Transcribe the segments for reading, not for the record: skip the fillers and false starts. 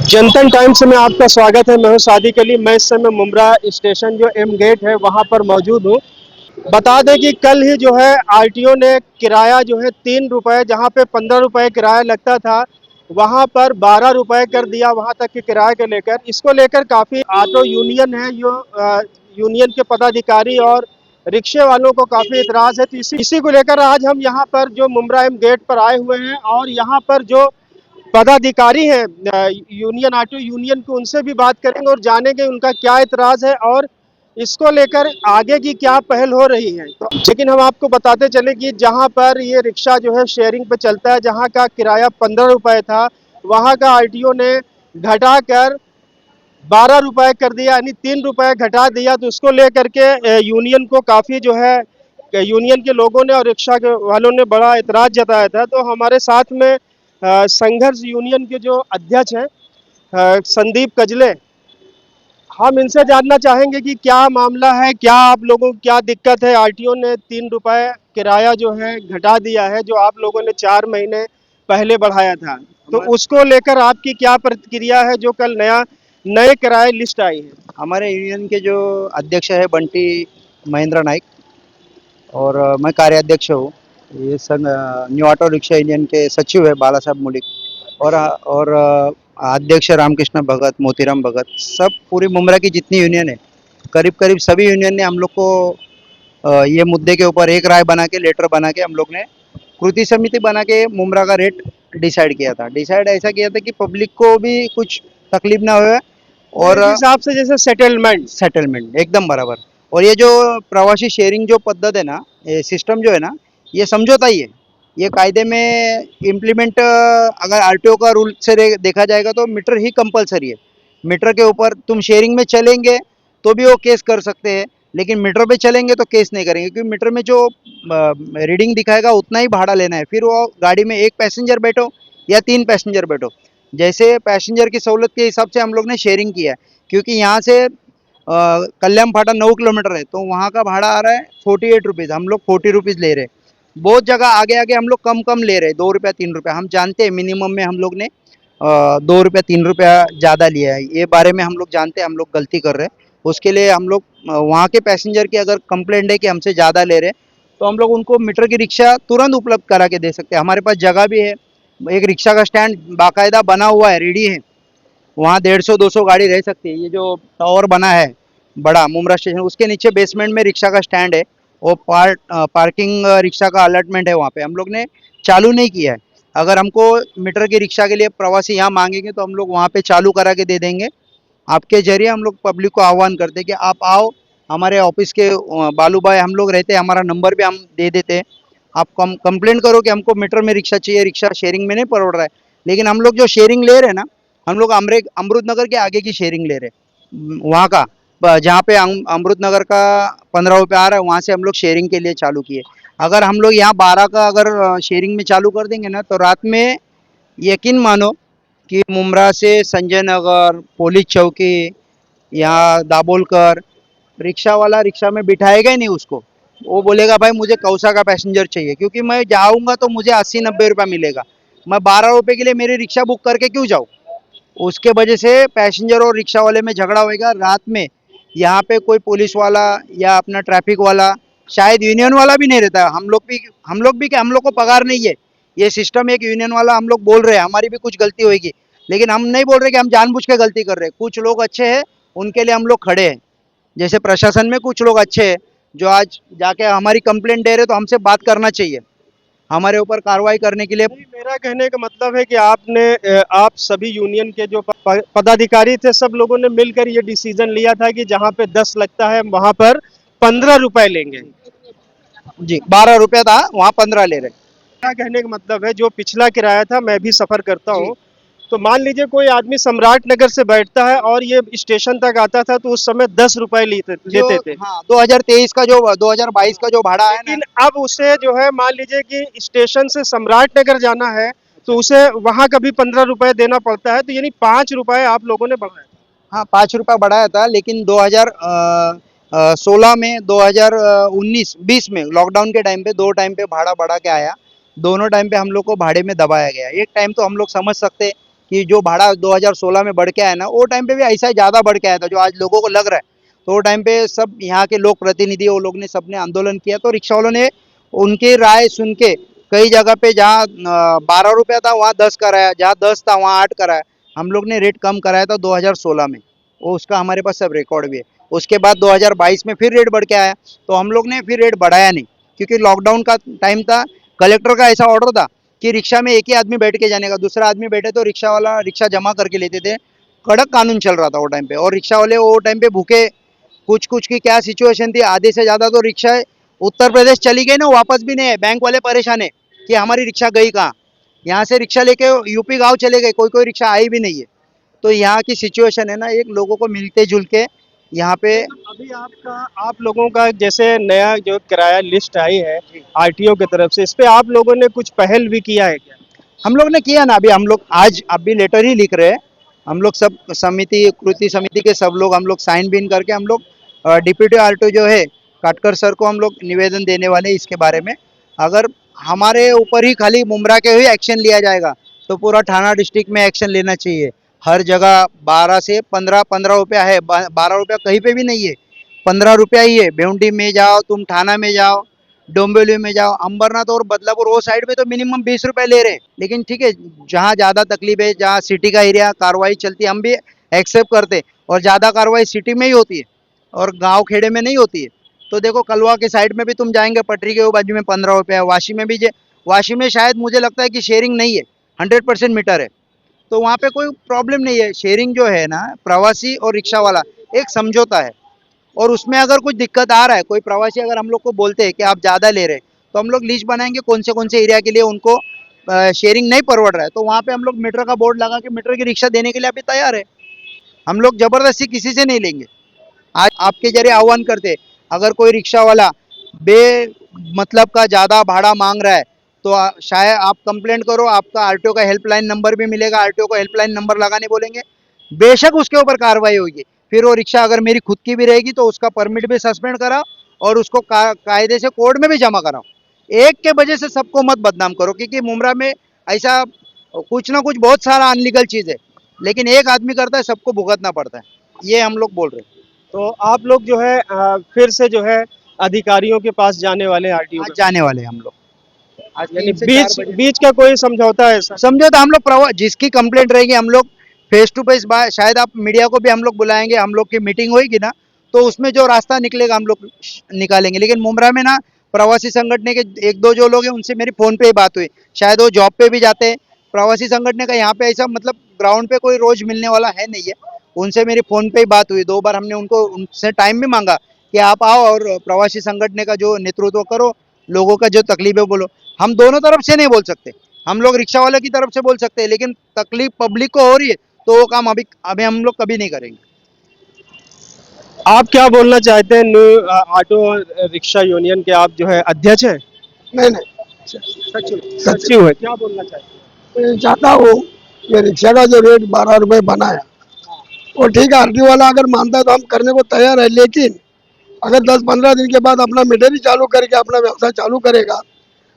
जनतन times में आपका स्वागत है। मैं हूं सादिक अली। मैं इस समय मुमरा स्टेशन जो एम गेट है वहां पर मौजूद हूं। बता दें कि कल ही जो है आरटीओ ने किराया जो है 3 रुपए, जहां पे 15 रुपए किराया लगता था वहां पर 12 रुपए कर दिया वहां तक के किराए को लेकर। इसको लेकर काफी ऑटो यूनियन है जो यूनियन के पदाधिकारी और रिक्शे वालों को काफी इतराज है। तो इसी को लेकर आज हम यहाँ पर जो मुमरा एम गेट पर आए हुए हैं और यहाँ पर जो पदाधिकारी हैं यूनियन ऑटो यूनियन को, उनसे भी बात करेंगे और जानेंगे उनका क्या इतराज है और इसको लेकर आगे की क्या पहल हो रही है। तो लेकिन हम आपको बताते चले कि जहां पर ये रिक्शा जो है शेयरिंग पे चलता है, जहां का किराया 15 रुपए था, वहां का आरटीओ ने घटाकर 12 रुपए कर दिया, यानी 3 रुपए घटा दिया। तो उसको लेकर के यूनियन को काफी जो है यूनियन के लोगों ने और रिक्शा के वालों ने बड़ा इतराज जताया था। तो हमारे साथ में संघर्ष यूनियन के जो अध्यक्ष हैं संदीप कजले, हम इनसे जानना चाहेंगे कि क्या मामला है, क्या आप लोगों को क्या दिक्कत है। आरटीओ ने 3 रुपए किराया जो है घटा दिया है, जो आप लोगों ने 4 महीने पहले बढ़ाया था। तो उसको लेकर आपकी क्या प्रतिक्रिया है जो कल नए किराए लिस्ट आई है। हमारे यूनियन के जो अध्यक्ष है बंटी महेंद्र नाइक और मैं कार्याध्यक्ष हूँ। ये संघ न्यू ऑटो रिक्शा यूनियन के सचिव है बाला साहब मुलिक और अध्यक्ष रामकृष्ण भगत, मोतीराम भगत, सब पूरी मुमरा की जितनी यूनियन है करीब करीब सभी यूनियन ने हम लोग को ये मुद्दे के ऊपर एक राय बना के लेटर बना के हम लोग ने कृति समिति बना के मुमरा का रेट डिसाइड किया था। डिसाइड ऐसा किया था कि पब्लिक को भी कुछ तकलीफ ना हो और हिसाब से जैसे सेटलमेंट एकदम बराबर। और ये जो प्रवासी शेयरिंग जो पद्धत है ना, ये सिस्टम जो है ना, ये समझौता ही है। ये कायदे में इम्प्लीमेंट अगर आरटीओ का रूल से देखा जाएगा तो मीटर ही कंपलसरी है। मीटर के ऊपर तुम शेयरिंग में चलेंगे तो भी वो केस कर सकते हैं, लेकिन मीटर पे चलेंगे तो केस नहीं करेंगे, क्योंकि मीटर में जो रीडिंग दिखाएगा उतना ही भाड़ा लेना है। फिर वो गाड़ी में एक पैसेंजर बैठो या 3 पैसेंजर बैठो, जैसे पैसेंजर की सहूलत के हिसाब से हम लोग ने शेयरिंग किया है। क्योंकि यहाँ से कल्याण फाटा 9 किलोमीटर है तो वहाँ का भाड़ा आ रहा है 48 रुपीज़, हम लोग 40 रुपीज़ ले रहे हैं। बहुत जगह आगे आगे हम लोग कम कम ले रहे हैं, 2 रुपया 3 रुपया। हम जानते हैं मिनिमम में हम लोग ने 2 रुपया 3 रुपया ज़्यादा लिया है, ये बारे में हम लोग जानते हैं हम लोग गलती कर रहे हैं। उसके लिए हम लोग वहाँ के पैसेंजर की अगर कंप्लेंट है कि हमसे ज़्यादा ले रहे हैं तो हम लोग उनको मीटर की रिक्शा तुरंत उपलब्ध करा के दे सकते हैं। हमारे पास जगह भी है, एक रिक्शा का स्टैंड बाकायदा बना हुआ है, रेडी है। वहाँ 150-200 गाड़ी रह सकती है। ये जो टावर बना है बड़ा मुमरा स्टेशन, उसके नीचे बेसमेंट में रिक्शा का स्टैंड है। वो पार्किंग रिक्शा का अलॉटमेंट है, वहाँ पे हम लोग ने चालू नहीं किया है। अगर हमको मीटर की रिक्शा के लिए प्रवासी यहाँ मांगेंगे तो हम लोग वहाँ पे चालू करा के दे देंगे। आपके जरिए हम लोग पब्लिक को आह्वान करते हैं कि आप आओ हमारे ऑफिस के बालू भाई हम लोग रहते हैं, हमारा नंबर भी हम दे देते हैं। आप कंप्लेंट करो कि हमको मीटर में रिक्शा चाहिए, रिक्शा शेयरिंग में नहीं पड़ रहा है। लेकिन हम लोग जो शेयरिंग ले रहे हैं ना, हम लोग अमृत नगर के आगे की शेयरिंग ले रहे हैं। वहाँ का जहाँ पे अमृत नगर का 15 रुपये आ रहा है, वहाँ से हम लोग शेयरिंग के लिए चालू किए। अगर हम लोग यहाँ 12 का अगर शेयरिंग में चालू कर देंगे ना, तो रात में यकीन मानो कि मुमरा से संजय नगर, पुलिस चौकी या दाबोलकर, रिक्शा वाला रिक्शा में बिठाएगा ही नहीं उसको। वो बोलेगा भाई मुझे कौसा का पैसेंजर चाहिए, क्योंकि मैं जाऊँगा तो मुझे 80-90 रुपया मिलेगा। मैं 12 रुपये के लिए मेरी रिक्शा बुक करके क्यों जाऊँ। उसके वजह से पैसेंजर और रिक्शा वाले में झगड़ा होएगा रात में। यहाँ पे कोई पुलिस वाला या अपना ट्रैफिक वाला, शायद यूनियन वाला भी नहीं रहता। हम लोग को पगार नहीं है। ये सिस्टम एक यूनियन वाला हम लोग बोल रहे हैं हमारी भी कुछ गलती होगी, लेकिन हम नहीं बोल रहे कि हम जानबूझ के गलती कर रहे हैं। कुछ लोग अच्छे हैं, उनके लिए हम लोग खड़े हैं। जैसे प्रशासन में कुछ लोग अच्छे हैं जो आज जाके हमारी कंप्लेंट दे रहे, तो हमसे बात करना चाहिए, हमारे ऊपर कार्रवाई करने के लिए। मेरा कहने का मतलब है कि आप सभी यूनियन के जो पदाधिकारी थे, सब लोगों ने मिलकर ये डिसीजन लिया था कि जहां पे 10 लगता है वहां पर 15 रुपए लेंगे। जी 12 रुपया था, वहाँ 15 ले रहे। मेरा कहने का मतलब है जो पिछला किराया था, मैं भी सफर करता जी हूँ, तो मान लीजिए कोई आदमी सम्राट नगर से बैठता है और ये स्टेशन तक आता था तो उस समय 10 रुपए लेते थे। हाँ 2023 का जो 2022 का जो भाड़ा है ना, लेकिन अब उसे जो है मान लीजिए कि स्टेशन से सम्राट नगर जाना है तो उसे वहां का भी 15 रुपए देना पड़ता है। तो यानी 5 रुपए आप लोगों ने बढ़ाया। हाँ 5 रुपया बढ़ाया था, लेकिन 2016 में 2019-20 में लॉकडाउन के टाइम पे 2 टाइम पे भाड़ा बढ़ा के आया। दोनों टाइम पे हम लोग को भाड़े में दबाया गया। एक टाइम तो हम लोग समझ सकते कि जो भाड़ा 2016 में बढ़ के आया ना, वो टाइम पे भी ऐसा ही ज़्यादा बढ़ के आया था जो आज लोगों को लग रहा है। तो वो टाइम पे सब यहाँ के लोग प्रतिनिधि, वो लोग ने सबने आंदोलन किया, तो रिक्शा वालों ने उनकी राय सुन के कई जगह पे जहाँ 12 रुपया था वहाँ 10 कराया, जहाँ 10 था वहाँ 8 कराया। हम लोग ने रेट कम कराया था 2016 में, वो उसका हमारे पास सब रिकॉर्ड भी है। उसके बाद 2022 में फिर रेट बढ़ के आया, तो हम लोग ने फिर रेट बढ़ाया नहीं, क्योंकि लॉकडाउन का टाइम था। कलेक्टर का ऐसा ऑर्डर था कि रिक्शा में एक ही आदमी बैठ के जाने का, दूसरा आदमी बैठे तो रिक्शा वाला रिक्शा जमा करके लेते थे। कड़क कानून चल रहा था वो टाइम पे, और रिक्शा वाले वो टाइम पे भूखे, कुछ कुछ की क्या सिचुएशन थी, आधे से ज़्यादा तो रिक्शा उत्तर प्रदेश चली गई ना, वापस भी नहीं है। बैंक वाले परेशान है कि हमारी रिक्शा गई कहाँ। यहाँ से रिक्शा लेके यूपी गाँव चले गए, कोई कोई रिक्शा आई भी नहीं है। तो यहाँ की सिचुएशन है ना, एक लोगों को मिलते जुल के यहाँ पे। अभी आप लोगों का जैसे नया जो किराया लिस्ट आई है आरटीओ की तरफ से, इस पे आप लोगों ने कुछ पहल भी किया है क्या? हम लोग ने किया ना, अभी हम लोग आज अभी लेटर ही लिख रहे हैं। हम लोग सब समिति, कृति समिति के सब लोग हम लोग साइन बिन करके हम लोग डिप्यूटी आरटीओ जो है काटकर सर को हम लोग निवेदन देने वाले हैं इसके बारे में। अगर हमारे ऊपर ही खाली मुमरा के ही एक्शन लिया जाएगा तो पूरा थाना डिस्ट्रिक्ट में एक्शन लेना चाहिए। हर जगह 12 से 15 रुपया है, 12 रुपया कहीं पे भी नहीं है, 15 रुपया ही है। भेवंडी में जाओ तुम, थाना में जाओ, डोंबिवली में जाओ, अंबरनाथ और बदलापुर वो साइड में तो मिनिमम 20 रुपए ले रहे हैं। लेकिन ठीक है, जहाँ ज़्यादा तकलीफ है, जहाँ सिटी का एरिया कार्रवाई चलती है, हम भी एक्सेप्ट करते, और ज़्यादा कार्रवाई सिटी में ही होती है और गांव खेड़े में नहीं होती है। तो देखो कलवा के साइड में भी तुम जाएंगे, पटरी के वो बाजू में 15 रुपया, वाशी में भी वाशी में शायद मुझे लगता है कि शेयरिंग नहीं है, 100% मीटर है, तो वहाँ पे कोई प्रॉब्लम नहीं है। शेयरिंग जो है ना, प्रवासी और रिक्शा वाला एक समझौता है, और उसमें अगर कुछ दिक्कत आ रहा है, कोई प्रवासी अगर हम लोग को बोलते हैं कि आप ज़्यादा ले रहे हैं, तो हम लोग लिस्ट बनाएंगे कौन से एरिया के लिए उनको शेयरिंग नहीं परवड़ रहा है, तो वहाँ पे हम लोग मीटर का बोर्ड लगा के मीटर की रिक्शा देने के लिए अभी तैयार है। हम लोग जबरदस्ती किसी से नहीं लेंगे। आज आपके जरिए आह्वान करते, अगर कोई रिक्शा वाला बे मतलब का ज़्यादा भाड़ा मांग रहा है तो शायद आप कंप्लेंट करो, आपका आरटीओ का हेल्पलाइन नंबर भी मिलेगा, आरटीओ को हेल्पलाइन नंबर लगाने बोलेंगे, बेशक उसके ऊपर कार्रवाई होगी। फिर वो रिक्शा अगर मेरी खुद की भी रहेगी तो उसका परमिट भी सस्पेंड कराओ और उसको कायदे से कोर्ट में भी जमा कराओ। एक के वजह से सबको मत बदनाम करो, क्योंकि मुमरा में ऐसा कुछ ना कुछ बहुत सारा अनलीगल चीज़ है, लेकिन एक आदमी करता है सबको भुगतना पड़ता है, ये हम लोग बोल रहे हैं। तो आप लोग जो है फिर से जो है अधिकारियों के पास जाने वाले आरटीओ आज जाने वाले हैं हम लोग, आज यानी 3 से 4 बीच बजे। बीच का कोई समझौता है सर? समझो तो हम लोग जिसकी कंप्लेंट रहेगी हम लोग फेस टू फेस, शायद आप मीडिया को भी हम लोग बुलाएंगे, हम लोग की मीटिंग होगी ना, तो उसमें जो रास्ता निकलेगा हम लोग निकालेंगे। लेकिन मुमरा में ना प्रवासी संगठन के 1-2 जो लोग हैं उनसे मेरी फ़ोन पे ही बात हुई, शायद वो जॉब पे भी जाते हैं। प्रवासी संगठन का यहाँ पे ऐसा मतलब ग्राउंड पे कोई रोज मिलने वाला है नहीं है, उनसे मेरी फ़ोन पे ही बात हुई। 2 बार हमने उनसे टाइम भी मांगा कि आप आओ और प्रवासी संगठन का जो नेतृत्व करो, लोगों का जो तकलीफ है बोलो। हम दोनों तरफ से नहीं बोल सकते, हम लोग रिक्शा वाले की तरफ से बोल सकते हैं, लेकिन तकलीफ पब्लिक को हो रही है तो वो काम अभी अभी हम लोग कभी नहीं करेंगे। आप क्या बोलना चाहते हैं? न्यू ऑटो रिक्शा यूनियन के आप जो है अध्यक्ष हैं? नहीं नहीं, सचिव है, क्या बोलना चाहते मैं चाहता हूँ कि रिक्शा का जो रेट 12 रुपए बनाया वो ठीक है, आरटीओ वाला अगर मानता है तो हम करने को तैयार है। लेकिन अगर 10-15 दिन के बाद अपना मीटर ही चालू करके अपना व्यवसाय चालू करेगा,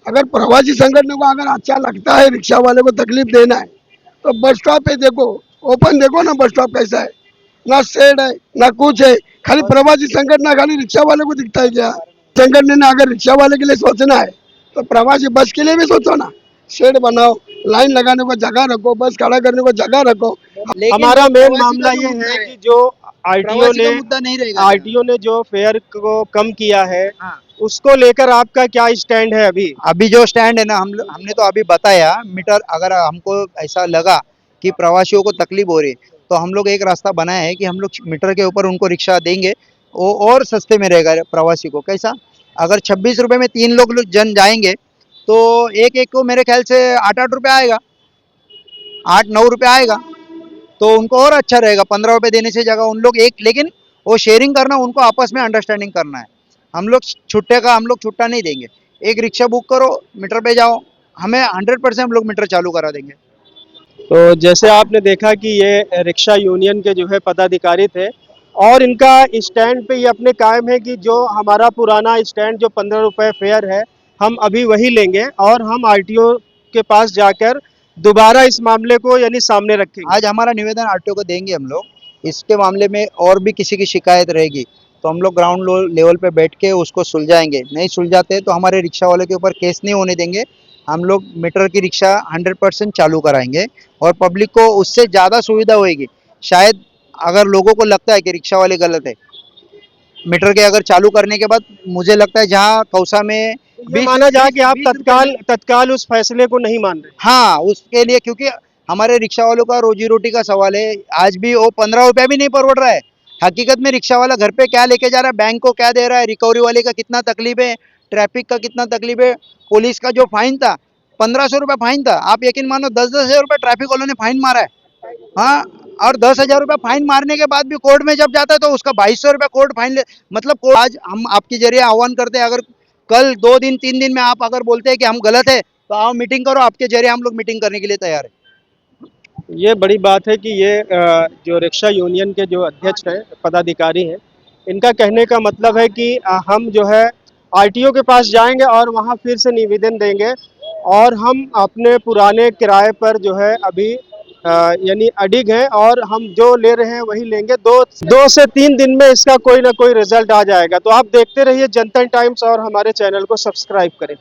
अगर प्रवासी संगठन को अगर अच्छा लगता है रिक्शा वाले को तकलीफ देना है, तो बस स्टॉप पे देखो, ओपन देखो ना, बस स्टॉप कैसा है, ना शेड है ना कुछ है, खाली प्रवासी संगठन, खाली रिक्शा वाले को दिखता है क्या? संगठन ने अगर रिक्शा वाले के लिए सोचना है तो प्रवासी बस के लिए भी सोचो ना, शेड बनाओ, लाइन लगाने को जगह रखो, बस खड़ा करने को जगह रखो। हैं? हमारा मेन मामला ये है कि जो आरटीओ प्रवासी ने का मुद्दा नहीं रहेगा। आरटीओ ने जो फेयर को कम किया है हाँ। उसको लेकर आपका क्या स्टैंड है अभी? अभी जो स्टैंड है ना, हमने तो अभी बताया, मीटर अगर हमको ऐसा लगा कि प्रवासियों को तकलीफ हो रही है तो हम लोग एक रास्ता बनाया है कि हम लोग मीटर के ऊपर उनको रिक्शा देंगे, वो और सस्ते में रहेगा प्रवासी को। कैसा, अगर 26 रुपये में 3 लोग जन जाएंगे तो एक एक को मेरे ख्याल से 8-8 रुपये आएगा, 8-9 रुपये आएगा, तो उनको और अच्छा रहेगा। 15 रुपये देने से जगह उन लोग एक, लेकिन वो शेयरिंग करना, उनको आपस में अंडरस्टैंडिंग करना है। हम लोग छुट्टा नहीं देंगे। एक रिक्शा बुक करो, मीटर पे जाओ, हमें 100% हम लोग मीटर चालू करा देंगे। तो जैसे आपने देखा कि ये रिक्शा यूनियन के जो है पदाधिकारी थे और इनका स्टैंड पे ये अपने कायम है कि जो हमारा पुराना स्टैंड जो 15 रुपये फेयर है हम अभी वही लेंगे और हम आरटीओ के पास जाकर दोबारा इस मामले को यानी सामने रखेंगे। आज हमारा निवेदन आरटीओ को देंगे हम लोग। इसके मामले में और भी किसी की शिकायत रहेगी तो हम लोग ग्राउंड लेवल पे बैठ के उसको सुलझाएंगे। नहीं सुलझाते तो हमारे रिक्शा वालों के ऊपर केस नहीं होने देंगे। हम लोग मीटर की रिक्शा 100% चालू कराएंगे और पब्लिक को उससे ज़्यादा सुविधा होएगी। शायद अगर लोगों को लगता है कि रिक्शा वाले गलत है, मीटर के अगर चालू करने के बाद मुझे लगता है जहाँ कौसा में ये माना जाए कि आप तत्काल उस फैसले को नहीं मान रहे। हाँ, उसके लिए क्योंकि हमारे रिक्शा वालों का रोजी रोटी का सवाल है। आज भी वो 15 रुपया भी नहीं परवड़ रहा है। हकीकत में रिक्शा वाला घर पे क्या लेके जा रहा है, बैंक को क्या दे रहा है, रिकवरी वाले का कितना तकलीफ है, ट्रैफिक का कितना तकलीफ है। पुलिस का जो फाइन था 1500 रुपये फाइन था, आप यकीन मानो 10-10 हजार रुपये ट्रैफिक वालों ने फाइन मारा है। हाँ, और 10,000 रुपये फाइन मारने के बाद भी कोर्ट में जब जाता है तो उसका 2200 रुपये कोर्ट फाइन ले। मतलब आज हम आपके जरिए आह्वान करते हैं, अगर कल 2 दिन 3 दिन में आप अगर बोलते हैं कि हम गलत है तो आओ मीटिंग करो, आपके जरिए हम लोग मीटिंग करने के लिए तैयार है। ये बड़ी बात है कि ये जो रिक्शा यूनियन के जो अध्यक्ष हैं, पदाधिकारी हैं, इनका कहने का मतलब है कि हम जो है आरटीओ के पास जाएंगे और वहाँ फिर से निवेदन देंगे और हम अपने पुराने किराए पर जो है अभी यानी अडिग हैं और हम जो ले रहे हैं वही लेंगे। 2 से 3 दिन में इसका कोई ना कोई रिजल्ट आ जाएगा। तो आप देखते रहिए जनता टाइम्स और हमारे चैनल को सब्सक्राइब करें।